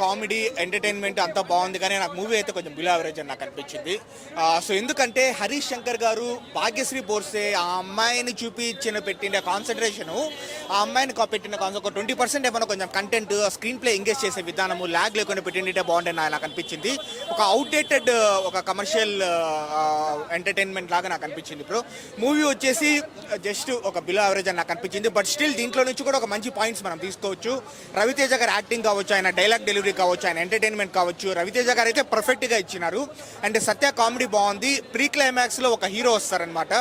Comedy entertainment అంతా బాగుంది, కానీ నాకు మూవీ అయితే కొంచెం బిలో యావరేజ్ అని నాకు అనిపించింది. సో ఎందుకంటే హరీష్ శంకర్ గారు భాగ్యశ్రీ బోర్సే ఆ అమ్మాయిని చూపించిన పెట్టిన కాన్సన్ట్రేషను, ఆ అమ్మాయిని పెట్టిన ఒక 20% ఏమైనా కొంచెం కంటెంట్ స్క్రీన్ ప్లే ఎంగేజ్ చేసే విధానము ల్యాగ్ లేకుండా పెట్టింటే బాగుంటుంది నాకు అనిపించింది. ఒక అవుట్డేటెడ్ ఒక కమర్షియల్ ఎంటర్టైన్మెంట్ లాగా నాకు అనిపించింది. ఇప్పుడు మూవీ వచ్చేసి జస్ట్ ఒక బిలో యావరేజ్ అని నాకు అనిపించింది. బట్ స్టిల్ దీంట్లో నుంచి కూడా ఒక మంచి పాయింట్స్ మనం తీసుకోవచ్చు. రవితేజ గారు యాక్టింగ్ కావచ్చు, ఆయన డైలాగ్ డెలివరీ కావచ్చు, ఆయన ఎంటర్టైన్మెంట్ కావచ్చు, రవితేజ గారు అయితే పర్ఫెక్ట్ గా ఇచ్చినారు. అండ్ సత్య కామెడీ బాగుంది. ప్రీ క్లైమాక్స్ లో ఒక హీరో వస్తారనమాట.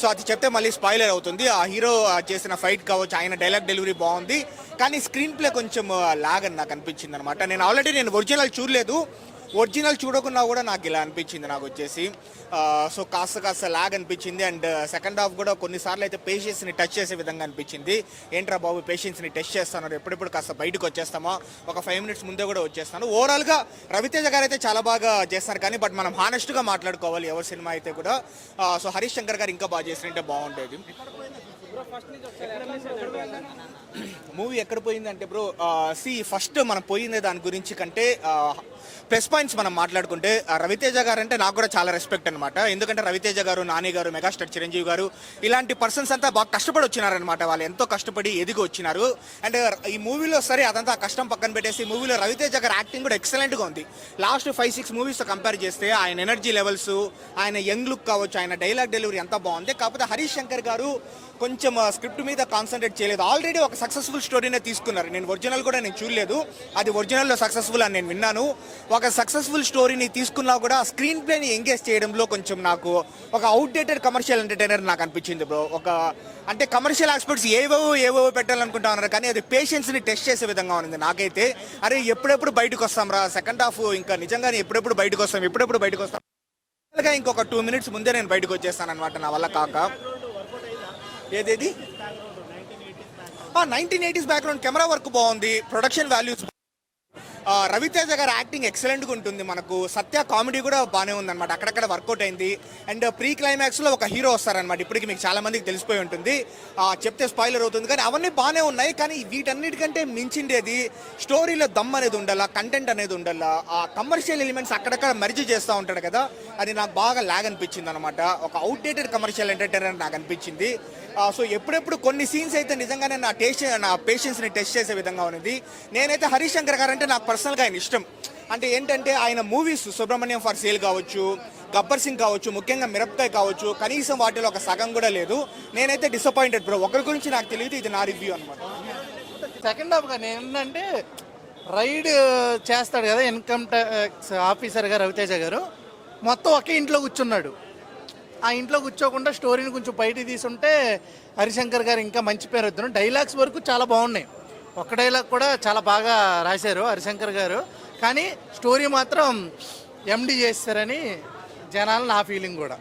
సో అది చెప్తే మళ్ళీ స్పాయిలర్ అవుతుంది. ఆ హీరో చేసిన ఫైట్ కావచ్చు, ఆయన డైలాగ్ డెలివరీ బాగుంది, కానీ స్క్రీన్ ప్లే కొంచెం లాగ్ అని నాకు అనిపించింది అనమాట. నేను ఒరిజినల్ చూడలేదు, ఒరిజినల్ చూడకున్నా కూడా నాకు ఇలా అనిపించింది నాకు వచ్చేసి. సో కాస్త లాగ్ అనిపించింది. అండ్ సెకండ్ హాఫ్ కూడా కొన్నిసార్లు అయితే పేషెన్స్ని టచ్ చేసే విధంగా అనిపించింది. ఏంట్రా బాబు పేషెన్స్ని టెస్ట్ చేస్తున్నారు, ఎప్పుడెప్పుడు కాస్త బయటకు వచ్చేస్తామా, ఒక 5 minutes ముందే కూడా వచ్చేస్తాను. ఓవరాల్గా రవితేజ గారు అయితే చాలా బాగా చేస్తారు, కానీ బట్ మనం హానెస్ట్గా మాట్లాడుకోవాలి ఎవరి సినిమా అయితే కూడా. సో హరీష్ శంకర్ గారు ఇంకా బాగా చేసినట్టే బాగుండేది. మూవీ ఎక్కడ పోయిందంటే బ్రో, ఫస్ట్ మనం పోయిందే దాని గురించి కంటే ప్లస్ పాయింట్స్ మనం మాట్లాడుకుంటే రవితేజ గారు అంటే నాకు కూడా చాలా రెస్పెక్ట్ అనమాట. ఎందుకంటే రవితేజ గారు, నాని గారు, మెగాస్టార్ చిరంజీవి గారు ఇలాంటి పర్సన్స్ అంతా బాగా కష్టపడి వచ్చినారనమాట. వాళ్ళు ఎంతో కష్టపడి ఎదిగి వచ్చినారు. అండ్ ఈ మూవీలో సరే అదంతా కష్టం పక్కన పెట్టేసి మూవీలో రవితేజ గారు యాక్టింగ్ కూడా ఎక్సలెంట్గా ఉంది. లాస్ట్ 5-6 మూవీస్తో కంపేర్ చేస్తే ఆయన ఎనర్జీ లెవెల్స్, ఆయన యంగ్ లుక్ కావచ్చు, ఆయన డైలాగ్ డెలివరీ అంతా బాగుంది. కాకపోతే హరీష్ శంకర్ గారు కొంచెం స్క్రిప్ట్ మీద కాన్సన్ట్రేట్ చేయలేదు. ఆల్రెడీ ఒక సక్సెస్ఫుల్ స్టోరీనే తీసుకున్నారు. నేను ఒరిజినల్ కూడా నేను చూడలేదు, అది ఒరిజినల్లో సక్సెస్ఫుల్ అని నేను విన్నాను. ఒక సక్సెస్ఫుల్ స్టోరీని తీసుకున్నా కూడా స్క్రీన్ ప్లేని ఎంగేజ్ చేయడంలో కొంచెం నాకు ఒక అవుట్డేటెడ్ కమర్షియల్ ఎంటర్టైనర్ నాకు అనిపించింది బ్రో. అంటే కమర్షియల్ ఆస్పెక్ట్స్ ఏవేవో పెట్టాలనుకుంటా ఉన్నారు, కానీ అది పేషెన్స్ని టెస్ట్ చేసే విధంగా ఉంది నాకైతే. అరే ఎప్పుడెప్పుడు బయటకు వస్తాం రా, సెకండ్ హాఫ్ ఇంకా నిజంగానే ఎప్పుడెప్పుడు బయటకు వస్తాం. ఇంకొక 2 minutes ముందే నేను బయటకు వచ్చేస్తాను అనమాట నా వల్ల కాక. ఏదేది 1980s బ్యాక్గ్రౌండ్ కెమెరా వర్క్ బాగుంది, ప్రొడక్షన్ వాల్యూస్, రవితేజ గారి యాక్టింగ్ ఎక్సలెంట్గా ఉంటుంది. మనకు సత్య కామెడీ కూడా బాగానే ఉందన్నమాట, అక్కడక్కడ వర్కౌట్ అయింది. అండ్ ప్రీ క్లైమాక్స్లో ఒక హీరో వస్తారనమాట. ఇప్పటికి మీకు చాలా మందికి తెలిసిపోయి ఉంటుంది, చెప్తే స్పాయిలర్ అవుతుంది, కానీ అవన్నీ బాగానే ఉన్నాయి. కానీ వీటన్నిటికంటే మించిండేది స్టోరీలో దమ్ అనేది ఉండాలా, కంటెంట్ అనేది ఉండాలా. ఆ కమర్షియల్ ఎలిమెంట్స్ అక్కడక్కడ మర్జీ చేస్తూ ఉంటాడు కదా, అది నాకు బాగా లాగ్ అనిపించింది అనమాట. ఒక అవుట్డేటెడ్ కమర్షియల్ ఎంటర్టైనర్ నాకు అనిపించింది. సో ఎప్పుడెప్పుడు కొన్ని సీన్స్ అయితే నిజంగానే నా పేషెన్స్ని టెస్ట్ చేసే విధంగా ఉన్నది. నేనైతే హరీష్ శంకర్ గారు అంటే నాకు పర్సనల్గా ఆయన ఇష్టం. అంటే ఏంటంటే ఆయన మూవీస్ సుబ్రహ్మణ్యం ఫర్ సేల్ కావచ్చు, గబ్బర్ సింగ్ కావచ్చు, ముఖ్యంగా మిరపకాయ కావచ్చు, కనీసం వాటిలో ఒక సగం కూడా లేదు. నేనైతే డిసప్పాయింటెడ్ బ్రో. ఒకరి గురించి నాకు తెలియదు, ఇది నా రివ్యూ అనమాట. సెకండ్ హాఫ్ కానీ ఏంటంటే రైడ్ చేస్తాడు కదా ఇన్కమ్ ట్యాక్స్ ఆఫీసర్గా రవితేజ గారు, మొత్తం ఒకే ఇంట్లో కూర్చున్నాడు. ఆ ఇంట్లో కూర్చోకుండా స్టోరీని కొంచెం బయటికి తీసుంటే హరిశంకర్ గారు ఇంకా మంచి పేరు వద్దు. డైలాగ్స్ వరకు చాలా బాగున్నాయి, ఒక్క డైలాగ్ కూడా చాలా బాగా రాశారు హరిశంకర్ గారు, కానీ స్టోరీ మాత్రం ఎండి చేస్తారని జనాలు నా ఫీలింగ్ కూడా.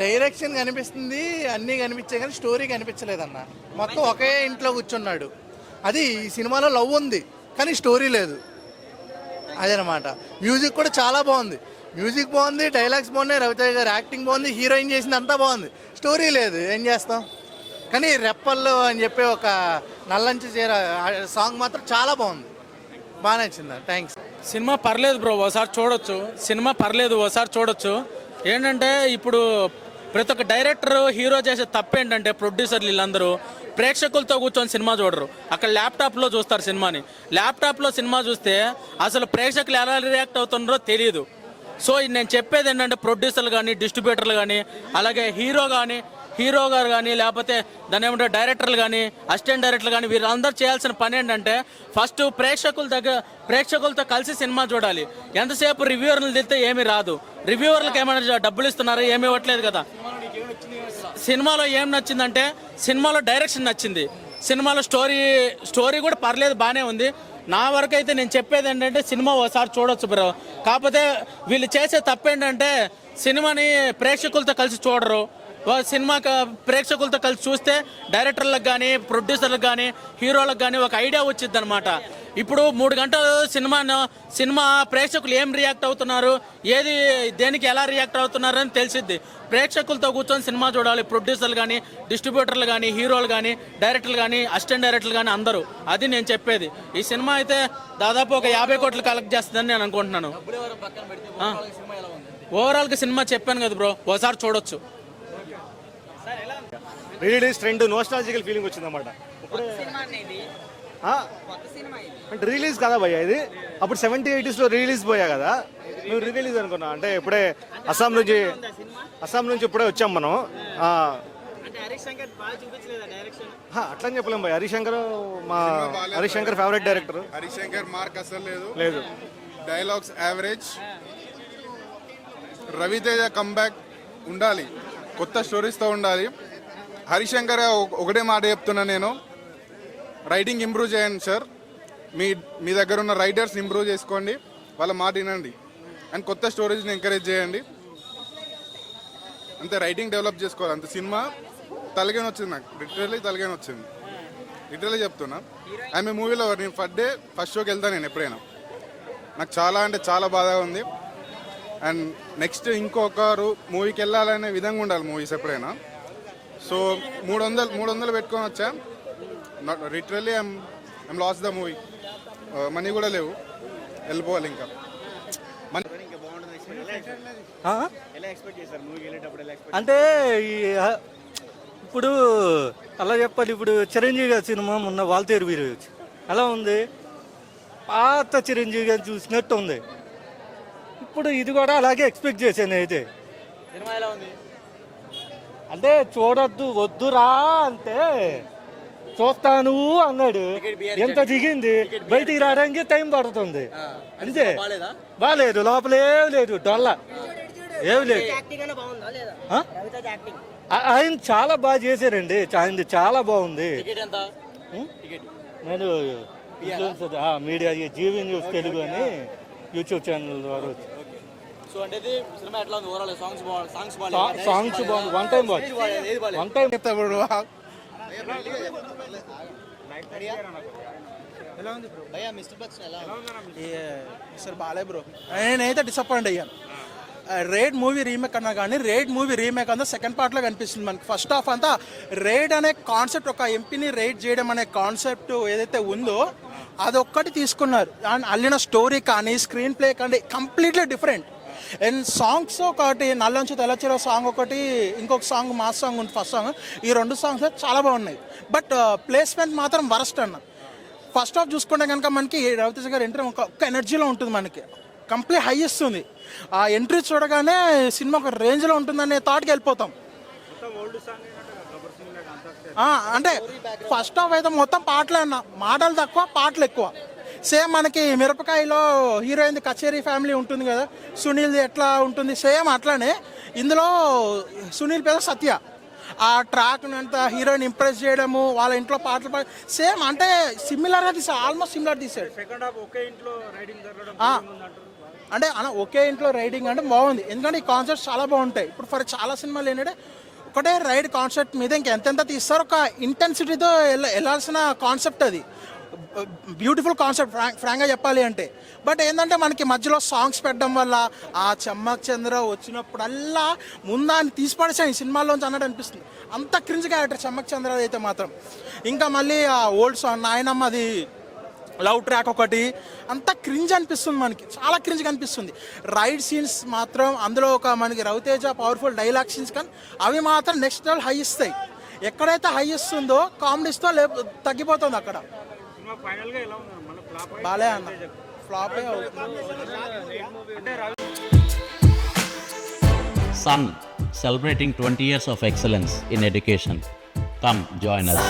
డైరెక్షన్ కనిపిస్తుంది, అన్నీ కనిపించాయి, కానీ స్టోరీ కనిపించలేదన్న. మొత్తం ఒకే ఇంట్లో కూర్చున్నాడు. అది ఈ సినిమాలో లవ్ ఉంది కానీ స్టోరీ లేదు, అదనమాట. మ్యూజిక్ కూడా చాలా బాగుంది, మ్యూజిక్ బాగుంది, డైలాగ్స్ బాగున్నాయి, రవితేజ గారు యాక్టింగ్ బాగుంది, హీరోయిన్ చేసింది అంతా బాగుంది, స్టోరీ లేదు, ఏం చేస్తాం. కానీ రెప్పల్లో అని చెప్పి ఒక నల్లంచి చీర సాంగ్ మాత్రం చాలా బాగుంది, బాగా నచ్చింది. థ్యాంక్స్. సినిమా పర్లేదు బ్రో, ఒకసారి చూడొచ్చు. సినిమా పర్లేదు, ఒకసారి చూడొచ్చు. ఏంటంటే ఇప్పుడు ప్రతి ఒక్క డైరెక్టర్, హీరో చేసే తప్పు ఏంటంటే ప్రొడ్యూసర్లు వీళ్ళందరూ ప్రేక్షకులతో కూర్చొని సినిమా చూడరు, అక్కడ ల్యాప్టాప్లో చూస్తారు సినిమాని. ల్యాప్టాప్లో సినిమా చూస్తే అసలు ప్రేక్షకులు ఎలా రియాక్ట్ అవుతున్నారో తెలియదు. సో నేను చెప్పేది ఏంటంటే ప్రొడ్యూసర్లు కానీ, డిస్ట్రిబ్యూటర్లు కానీ, అలాగే హీరో గారు కానీ, లేకపోతే దాని ఏమంటే డైరెక్టర్లు కానీ, అసిస్టెంట్ డైరెక్టర్లు కానీ, వీళ్ళందరూ చేయాల్సిన పని ఏంటంటే ఫస్ట్ ప్రేక్షకులతో కలిసి సినిమా చూడాలి. ఎంతసేపు రివ్యూవర్లు తిరిగితే ఏమీ రాదు. రివ్యూవర్లకు ఏమైనా డబ్బులు ఇస్తున్నారు, ఏమీ ఇవ్వట్లేదు కదా. సినిమాలో ఏం నచ్చిందంటే సినిమాలో డైరెక్షన్ నచ్చింది, సినిమాలో స్టోరీ కూడా పర్లేదు, బాగానే ఉంది. నా వరకు అయితే నేను చెప్పేది ఏంటంటే సినిమా ఒకసారి చూడొచ్చు బ్రో. కాకపోతే వీళ్ళు చేసే తప్పు ఏంటంటే సినిమాని ప్రేక్షకులతో కలిసి చూడరు, సినిమా ప్రేక్షకులతో కలిసి చూస్తే డైరెక్టర్లకు కానీ ప్రొడ్యూసర్లకు కానీ హీరోలకు కానీ ఒక ఐడియా వచ్చింది అనమాట. ఇప్పుడు 3 గంటలు సినిమా ప్రేక్షకులు ఏం రియాక్ట్ అవుతున్నారు, ఏది దేనికి ఎలా రియాక్ట్ అవుతున్నారు అని తెలిసిద్ది. ప్రేక్షకులతో కూర్చొని సినిమా చూడాలి. ప్రొడ్యూసర్లు కానీ, డిస్ట్రిబ్యూటర్లు కానీ, హీరోలు కానీ, డైరెక్టర్లు కానీ, అసిస్టెంట్ డైరెక్టర్లు కానీ అందరూ. అది నేను చెప్పేది. ఈ సినిమా అయితే దాదాపు ఒక 50 కోట్లు కలెక్ట్ చేస్తుందని నేను అనుకుంటున్నాను. ఓవరాల్గా సినిమా చెప్పాను కదా బ్రో, ఒకసారి చూడొచ్చు. రిలీజ్ ట్రెండ్ నోస్టాలజికల్ ఫీలింగ్ వచ్చింది అనమాట. అంటే రిలీజ్ కదా భయ్య ఇది. అప్పుడు 70s 80s లో రిలీజ్ పోయా కదా, మేము రిలీజ్ అనుకున్నా. అంటే ఇప్పుడే అస్సాం నుంచి ఇప్పుడే వచ్చాం మనం. అట్లా అని చెప్పలేం భయ్య. Harish Shankar favourite director. Harish Shankar mark అసలు లేదు. Dialogues average. రవితేజ కంబ్యాక్ ఉండాలి, కొత్త స్టోరీస్తో ఉండాలి. హరీష్ శంకర్ ఒకటే మాట చెప్తున్నా నేను, రైటింగ్ ఇంప్రూవ్ చేయండి సార్. మీ దగ్గర ఉన్న రైటర్స్ ఇంప్రూవ్ చేసుకోండి, వాళ్ళ మాట వినండి, అండ్ కొత్త స్టోరీస్ని ఎంకరేజ్ చేయండి. అంతే, రైటింగ్ డెవలప్ చేసుకోవాలి అంత. సినిమా తలగానే వచ్చింది నాకు, లిటరల్లీ తలగానే వచ్చింది. లిటరల్లీ చెప్తున్నా. ఆమె మూవీలో నేను ఫస్ట్ షోకి వెళ్తాను నేను ఎప్పుడైనా. నాకు చాలా అంటే చాలా బాధగా ఉంది. అండ్ నెక్స్ట్ ఇంకొకరు మూవీకి వెళ్ళాలనే విధంగా ఉండాలి మూవీస్ ఎప్పుడైనా. సో 300 పెట్టుకొని వచ్చా. Literally I'm last the movie. Money కూడా లేవు, వెళ్ళిపోవాలి ఇంకా. అంటే ఇప్పుడు అలా చెప్పాలి. ఇప్పుడు చిరంజీవి గారి సినిమా మొన్న వాల్తేరు వీరు ఎలా ఉంది, పాత చిరంజీవి గారిని చూసినట్టు ఉంది. ఇప్పుడు ఇది కూడా అలాగే ఎక్స్పెక్ట్ చేశాను అయితే. అంటే చూడొద్దు వద్దురా అంటే చూస్తాను అన్నాడు, ఎంత దిగింది, బయటికి రావడానికి టైం పడుతుంది అంతే. బాగాలేదు, లోపల ఏం లేదు, డొల్ల ఏం లేదు. ఆయన చాలా బాగా చేశారండి, ఆయనది చాలా బాగుంది. నేను మీడియా జీవి న్యూస్ తెలుగు అని యూట్యూబ్ ఛానల్ ద్వారా వచ్చి సాంగ్స్ బాగుంది. వన్ టైం బాలే బ్రో. నేనైతే డిసప్పాయింట్ అయ్యాను. రేడ్ మూవీ రీమేక్ అన్నా కానీ రేడ్ మూవీ రీమేక్ అంతా సెకండ్ పార్ట్లో కనిపిస్తుంది మనకి. ఫస్ట్ హాఫ్ అంతా రేడ్ అనే కాన్సెప్ట్, ఒక ఎంపీని రేడ్ చేయడం అనే కాన్సెప్ట్ ఏదైతే ఉందో అదొక్కటి తీసుకున్నారు. అండ్ అల్లిన స్టోరీ కానీ స్క్రీన్ ప్లే కానీ కంప్లీట్లీ డిఫరెంట్. అండ్ సాంగ్స్ ఒకటి నల్లంచు తెల్లచీర సాంగ్ ఒకటి, ఇంకొక సాంగ్ మాస్ సాంగ్ ఉంది ఫస్ట్ సాంగ్. ఈ 2 సాంగ్స్ చాలా బాగున్నాయి. బట్ ప్లేస్మెంట్ మాత్రం వరస్ట్ అన్న. ఫస్ట్ హాఫ్ చూసుకుంటే కనుక మనకి రవితేజ గారు ఎంట్రీ ఒక ఎనర్జీలో ఉంటుంది, మనకి కంప్లీట్ హై ఇస్తుంది. ఆ ఎంట్రీ చూడగానే సినిమా ఒక రేంజ్లో ఉంటుందనే థాట్కి వెళ్ళిపోతాం. అంటే ఫస్ట్ హాఫ్ అయితే మొత్తం పాటలే అన్న, మాటలు తక్కువ పాటలు ఎక్కువ. సేమ్ మనకి మిరపకాయలో హీరోయిన్ కచేరీ ఫ్యామిలీ ఉంటుంది కదా, సునీల్ది ఎట్లా ఉంటుంది సేమ్ అట్లానే ఇందులో సునీల్ పేద సత్య. ఆ ట్రాక్ అంతా హీరోయిన్ ఇంప్రెస్ చేయడము, వాళ్ళ ఇంట్లో పాటలు సేమ్ అంటే సిమిలర్గా తీసాడు, ఆల్మోస్ట్ సిమిలర్ తీసాడు. అంటే ఒకే ఇంట్లో రైడింగ్ అంటే బాగుంది, ఎందుకంటే ఈ కాన్సెప్ట్స్ చాలా బాగుంటాయి. ఇప్పుడు ఫర్ చాలా సినిమాలు ఏంటంటే ఒకటే రైడ్ కాన్సెప్ట్ మీద ఇంకెంతెంత తీస్తారు, ఒక ఇంటెన్సిటీతో వెళ్ళాల్సిన కాన్సెప్ట్ అది. బ్యూటిఫుల్ కాన్సెప్ట్ ఫ్రాంక్గా చెప్పాలి అంటే. బట్ ఏంటంటే మనకి మధ్యలో సాంగ్స్ పెట్టడం వల్ల ఆ చమ్మక్ చంద్ర వచ్చినప్పుడల్లా ముందాన్ని తీసిపడేసాను ఈ సినిమాలోంచి అన్నట్టు అనిపిస్తుంది. అంత క్రింజ్ క్యారెక్టర్ చమ్మక్ చంద్ర అయితే మాత్రం. ఇంకా మళ్ళీ ఆ ఓల్డ్ సాంగ్ నాయనమ్మ అది లవ్ ట్రాక్ ఒకటి, అంత క్రింజ్ అనిపిస్తుంది మనకి, చాలా క్రింజ్ అనిపిస్తుంది. రైడ్ సీన్స్ మాత్రం అందులో ఒక మనకి రవితేజ పవర్ఫుల్ డైలాగ్ సీన్స్ కానీ అవి మాత్రం నెక్స్ట్ లెవెల్ హై ఇస్తాయి. ఎక్కడైతే హై ఇస్తుందో కామెడీస్తో తగ్గిపోతుంది అక్కడ. బాలే అన్న ఫ్లాపే అవుతుంది. Sun, celebrating 20 years of excellence in education. Come join us.